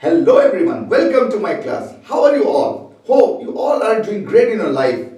Hello everyone, welcome to my class. How are you all? Hope you all are doing great in your life.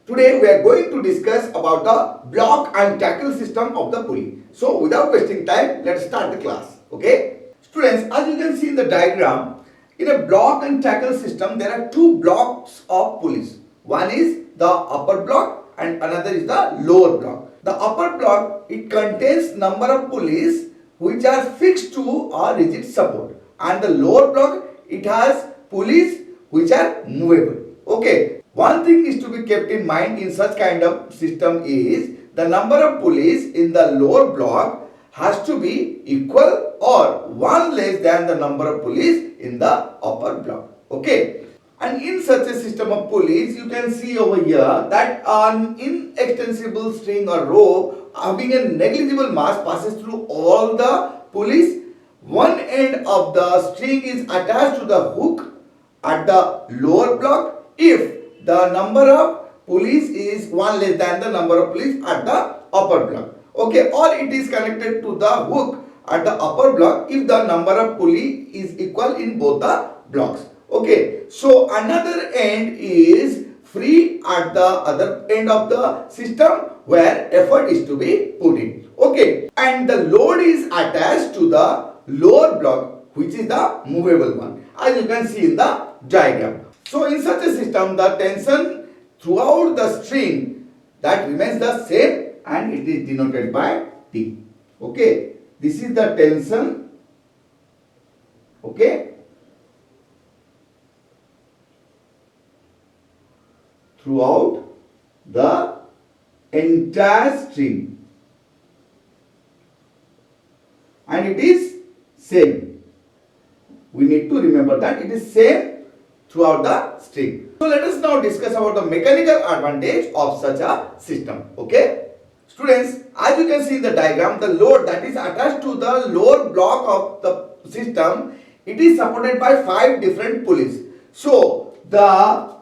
Today we are going to discuss about the block and tackle system of the pulley. So without wasting time, let's start the class. Okay? Students, as you can see in the diagram, in a block and tackle system, there are two blocks of pulleys. One is the upper block and another is the lower block. The upper block, it contains number of pulleys which are fixed to a rigid support, and the lower block, it has pulleys which are movable. Okay, one thing is to be kept in mind in such kind of system is the number of pulleys in the lower block has to be equal or one less than the number of pulleys in the upper block. Okay, and in such a system of pulleys, you can see over here that an inextensible string or rope having a negligible mass passes through all the pulleys. One end of the string is attached to the hook at the lower block if the number of pulleys is one less than the number of pulleys at the upper block. Okay, or it is connected to the hook at the upper block if the number of pulley is equal in both the blocks. Okay, so another end is free at the other end of the system where effort is to be put in. Okay, and the load is attached to the lower block, which is the movable one, as you can see in the diagram. So in such a system, the tension throughout the string that remains the same and it is denoted by T. Okay, this is the tension. Okay, throughout the entire string, and it is same. We need to remember that it is same throughout the string. So let us now discuss about the mechanical advantage of such a system. Okay, students, as you can see in the diagram, the load that is attached to the lower block of the system, it is supported by 5 different pulleys. So the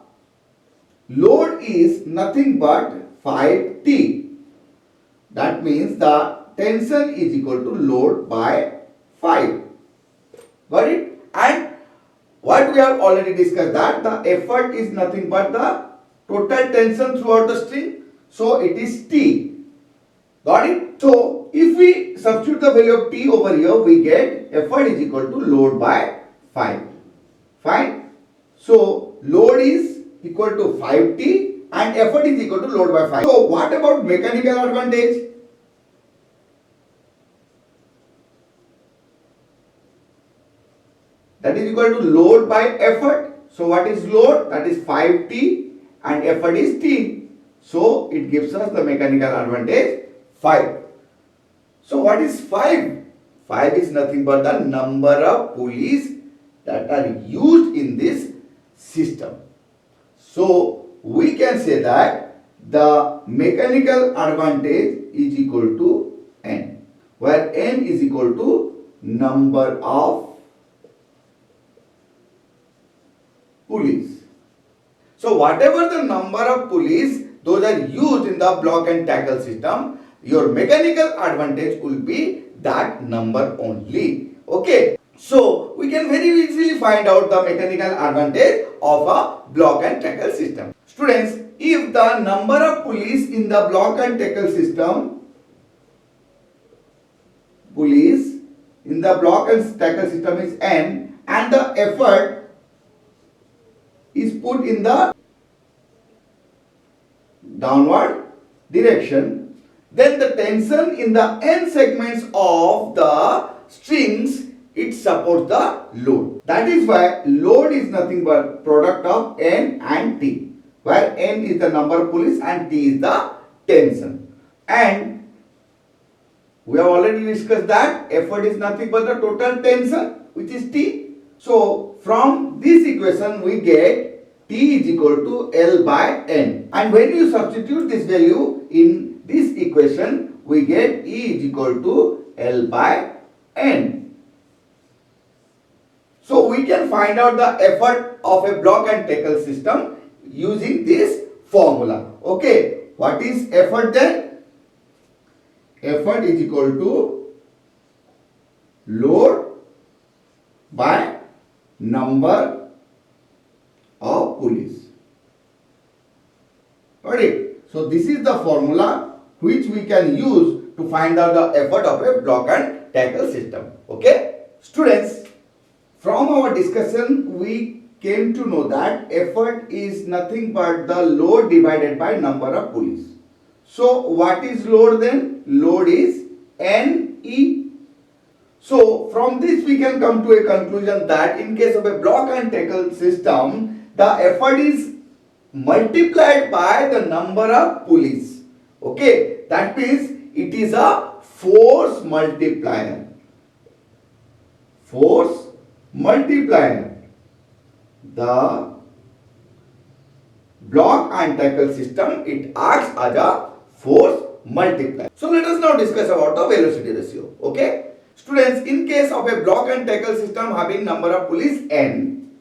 load is nothing but 5T. That means the tension is equal to load by 5. Got it? And what we have already discussed, that the effort is nothing but the total tension throughout the string. So it is T. Got it? So if we substitute the value of T over here, we get effort is equal to load by 5. Fine. So load is equal to 5T and effort is equal to load by 5. So what about mechanical advantage? That is equal to load by effort. So what is load? That is 5T and effort is T. So it gives us the mechanical advantage 5. So what is 5? 5 is nothing but the number of pulleys that are used in this system. So we can say that the mechanical advantage is equal to N, where N is equal to number of pulleys. So whatever the number of pulleys those are used in the block and tackle system, your mechanical advantage will be that number only. Okay, so we can very easily find out the mechanical advantage of a block and tackle system. Students, if the number of pulleys in the block and tackle system, pulleys in the block and tackle system is N and the effort is put in the downward direction, then the tension in the N segments of the strings, it supports the load. That is why load is nothing but product of N and T, where N is the number of pulleys and T is the tension. And we have already discussed that effort is nothing but the total tension, which is T. So from this equation we get T is equal to L by N. And when you substitute this value in this equation, we get E is equal to L by N. So we can find out the effort of a block and tackle system using this formula. Okay, what is effort then? Effort is equal to load by number of pulleys. Got it? So this is the formula which we can use to find out the effort of a block and tackle system. Okay? Students, from our discussion we came to know that effort is nothing but the load divided by number of pulleys. So what is load then? Load is NE. So from this we can come to a conclusion that in case of a block and tackle system, the effort is multiplied by the number of pulleys. Okay, that means it is a force multiplier. Force multiplier. The block and tackle system, it acts as a force multiplier. So let us now discuss about the velocity ratio. Okay. Students, in case of a block and tackle system having number of pulleys n,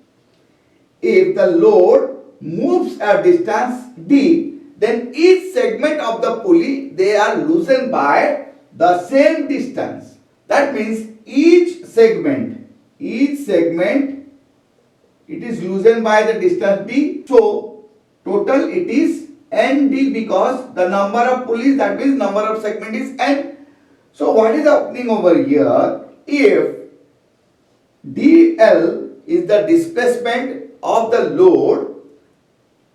if the load moves a distance d, then each segment of the pulley, they are loosened by the same distance. That means each segment, it is loosened by the distance d. So total it is nd because the number of pulleys, that means number of segment is n. So what is happening over here? If dl is the displacement of the load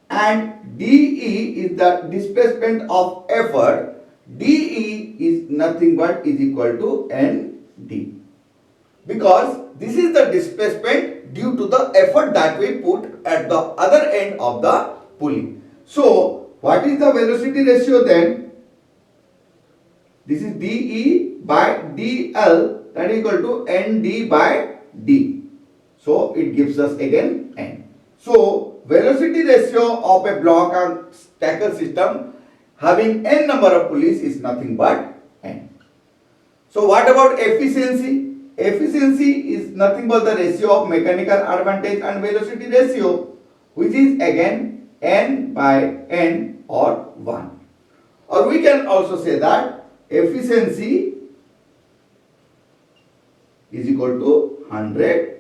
and de is the displacement of effort, de is nothing but is equal to nd, because this is the displacement due to the effort that we put at the other end of the pulley. So what is the velocity ratio then? This is dE by dl, that is equal to nd by d. So it gives us again n. So velocity ratio of a block and tackle system having n number of pulleys is nothing but n. So what about efficiency? Efficiency is nothing but the ratio of mechanical advantage and velocity ratio, which is again n by n or 1. Or we can also say that efficiency is equal to 100%.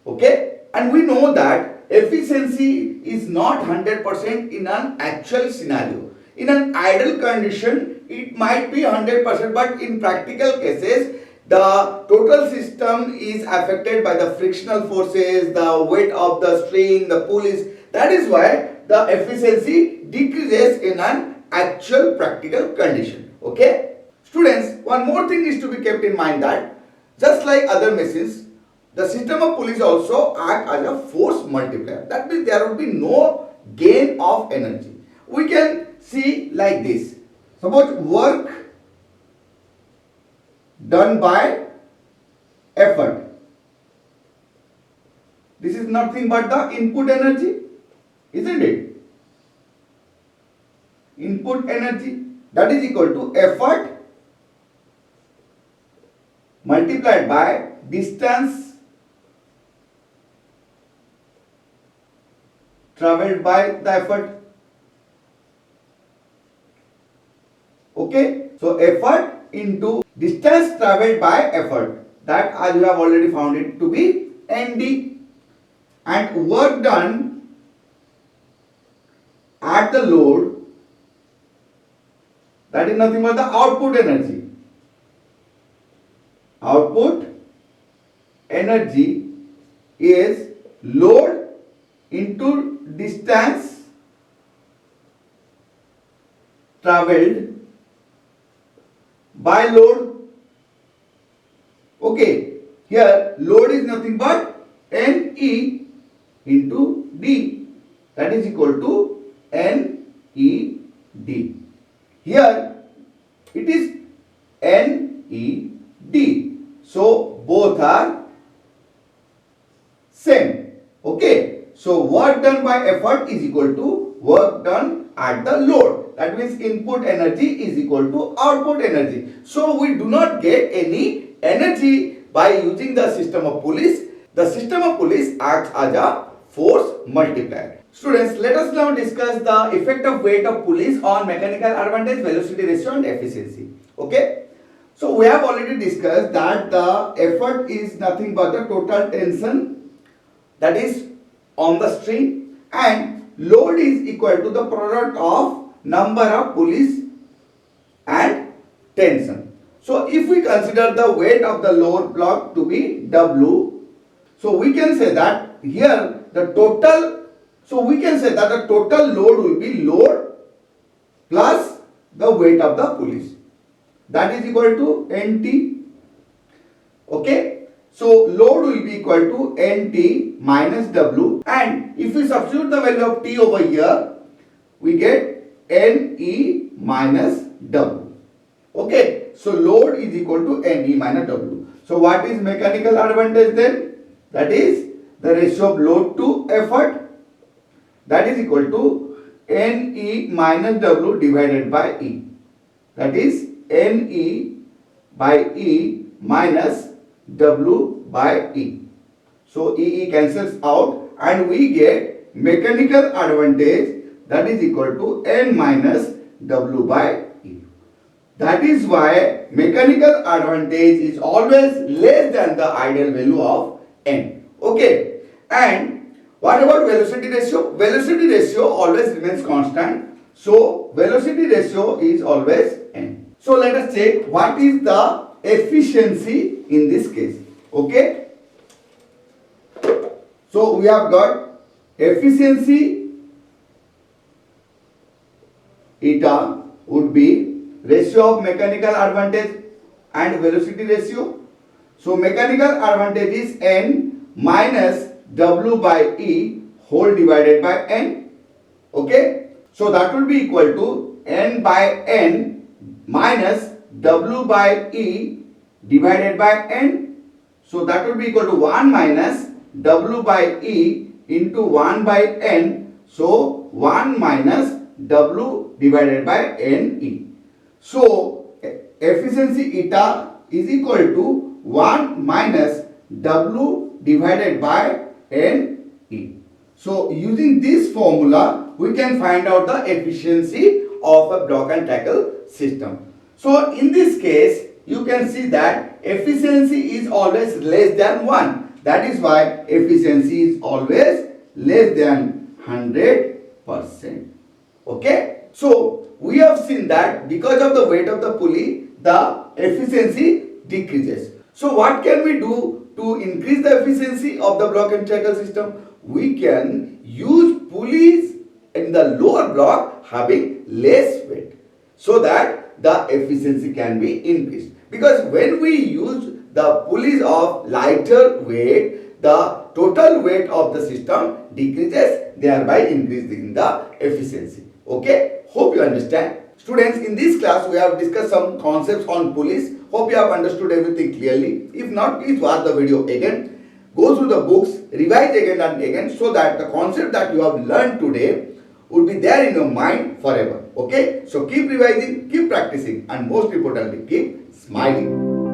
Okay? And we know that efficiency is not 100% in an actual scenario. In an idle condition, it might be 100%, but in practical cases, the total system is affected by the frictional forces, the weight of the string, the pulleys. That is why the efficiency decreases in an actual practical condition. Okay? Students, one more thing is to be kept in mind that just like other machines, the system of pulleys also act as a force multiplier. That means there will be no gain of energy. We can see like this. Suppose work done by effort. This is nothing but the input energy, isn't it? Input energy, that is equal to effort multiplied by distance travelled by the effort. Okay, so effort into distance travelled by effort, that as you have already found it to be nd, and work done at the load, that is nothing but the output energy. Output energy is load into distance travelled by load. Okay, here load is nothing but NE into D, that is equal to NED. Here it is NED. So both are same. Okay. So work done by effort is equal to work done at the load. That means input energy is equal to output energy. So we do not get any energy by using the system of pulleys. The system of pulleys acts as a force multiplier. Students, let us now discuss the effect of weight of pulleys on mechanical advantage, velocity ratio and efficiency. Okay. So we have already discussed that the effort is nothing but the total tension that is on the string, and load is equal to the product of number of pulleys and tension. So if we consider the weight of the lower block to be W, so we can say that here the total, so we can say that the total load will be load plus the weight of the pulleys, that is equal to NT. Okay, so load will be equal to NT minus W, and if we substitute the value of T over here, we get NE minus W. Okay, so load is equal to NE minus W. So what is mechanical advantage then? That is the ratio of load to effort, that is equal to NE minus W divided by E. That is NE by E minus W by E. So EE cancels out and we get mechanical advantage, that is equal to N minus W by E. That is why mechanical advantage is always less than the ideal value of N. Okay. And what about velocity ratio? Velocity ratio always remains constant. So velocity ratio is always N. So let us check what is the efficiency in this case. Okay. So we have got efficiency eta would be ratio of mechanical advantage and velocity ratio. So mechanical advantage is N minus W by E whole divided by N. Okay. So that will be equal to N by N minus W by E divided by N. So that will be equal to 1 minus W by E into 1 by N. So 1 minus W divided by NE. So efficiency eta is equal to 1 minus W divided by NE. So using this formula we can find out the efficiency of a block and tackle system. So in this case you can see that efficiency is always less than 1. That is why efficiency is always less than 100%. Okay. So we have seen that because of the weight of the pulley, the efficiency decreases. So what can we do to increase the efficiency of the block and tackle system? We can use pulleys in the lower block having less weight so that the efficiency can be increased. Because when we use the pulleys of lighter weight, the total weight of the system decreases, thereby increasing the efficiency. Okay, hope you understand. Students, in this class we have discussed some concepts on pulleys. Hope you have understood everything clearly. If not, please watch the video again. Go through the books, revise again and again so that the concept that you have learned today would be there in your mind forever. Okay, so keep revising, keep practicing, and most importantly, keep smiling.